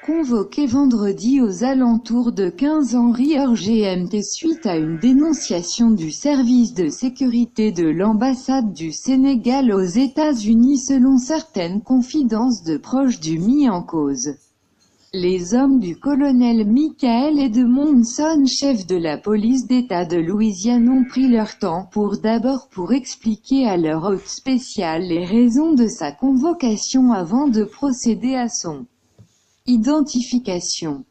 Convoqué vendredi aux alentours de 15h GMT suite à une dénonciation du service de sécurité de l'ambassade du Sénégal aux États-Unis selon certaines confidences de proches du mis en cause. Les hommes du colonel Michael Edmondson, chef de la police d'État de Louisiane, ont pris leur temps pour expliquer à leur hôte spécial les raisons de sa convocation avant de procéder à son identification.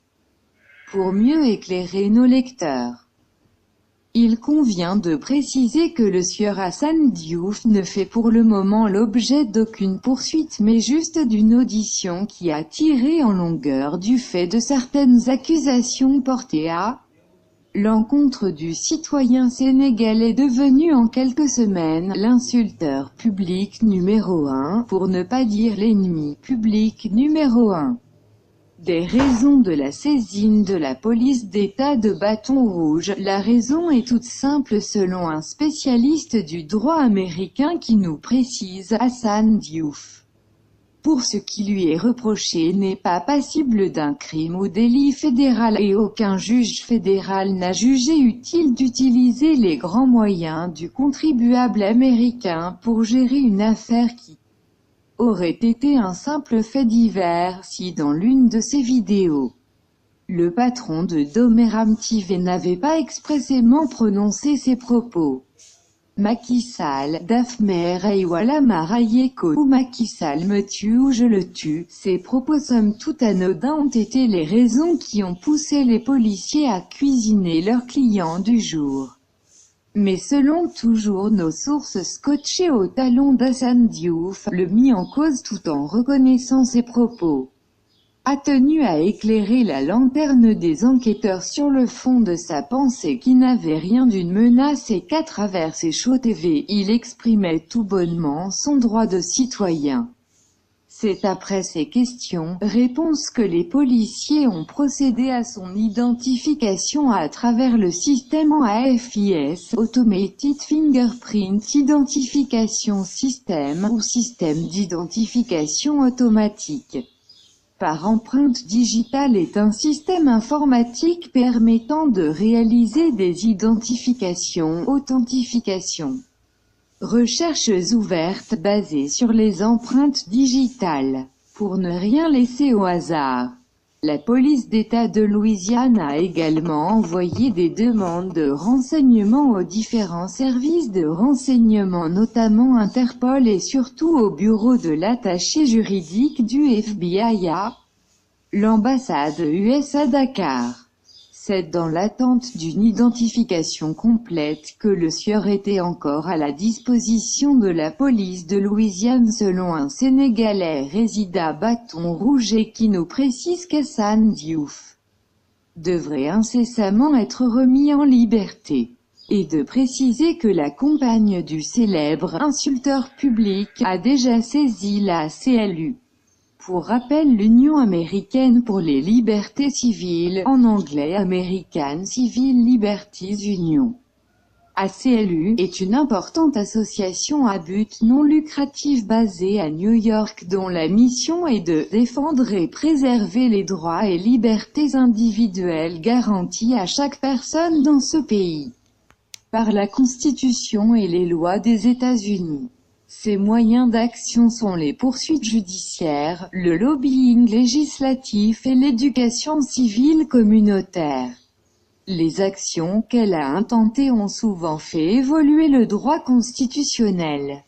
Pour mieux éclairer nos lecteurs, il convient de préciser que le sieur Hassan Diouf ne fait pour le moment l'objet d'aucune poursuite mais juste d'une audition qui a tiré en longueur du fait de certaines accusations portées à l'encontre du citoyen sénégalais devenu en quelques semaines l'insulteur public numéro 1, pour ne pas dire l'ennemi public numéro 1. Des raisons de la saisine de la police d'État de Bâton Rouge. La raison est toute simple selon un spécialiste du droit américain qui nous précise Hassan Diouf. Pour ce qui lui est reproché n'est pas passible d'un crime ou délit fédéral et aucun juge fédéral n'a jugé utile d'utiliser les grands moyens du contribuable américain pour gérer une affaire qui aurait été un simple fait divers si dans l'une de ses vidéos, le patron de Domeram TV n'avait pas expressément prononcé ces propos. Macky Sall, Dafmer Eiwala Marayeko ou Macky Sall me tue ou je le tue, ces propos somme toute anodins ont été les raisons qui ont poussé les policiers à cuisiner leurs clients du jour. Mais selon toujours nos sources scotchées au talon d'Hassan Diouf, le mis en cause tout en reconnaissant ses propos, a tenu à éclairer la lanterne des enquêteurs sur le fond de sa pensée qui n'avait rien d'une menace et qu'à travers ses shows TV, il exprimait tout bonnement son droit de citoyen. C'est après ces questions-réponses que les policiers ont procédé à son identification à travers le système AFIS, Automated Fingerprint Identification System, ou système d'identification automatique par empreinte digitale est un système informatique permettant de réaliser des identifications, authentifications. Recherches ouvertes basées sur les empreintes digitales. Pour ne rien laisser au hasard, la police d'État de Louisiane a également envoyé des demandes de renseignements aux différents services de renseignement notamment Interpol et surtout au bureau de l'attaché juridique du FBI à l'ambassade US à Dakar. C'est dans l'attente d'une identification complète que le sieur était encore à la disposition de la police de Louisiane selon un Sénégalais réside à Bâton Rouge et qui nous précise qu'Hassan Diouf devrait incessamment être remis en liberté. Et de préciser que la compagne du célèbre insulteur public a déjà saisi la CLU. Pour rappel, l'Union américaine pour les libertés civiles, en anglais American Civil Liberties Union, ACLU, est une importante association à but non lucratif basée à New York dont la mission est de défendre et préserver les droits et libertés individuelles garantis à chaque personne dans ce pays par la Constitution et les lois des États-Unis. Ses moyens d'action sont les poursuites judiciaires, le lobbying législatif et l'éducation civile communautaire. Les actions qu'elle a intentées ont souvent fait évoluer le droit constitutionnel.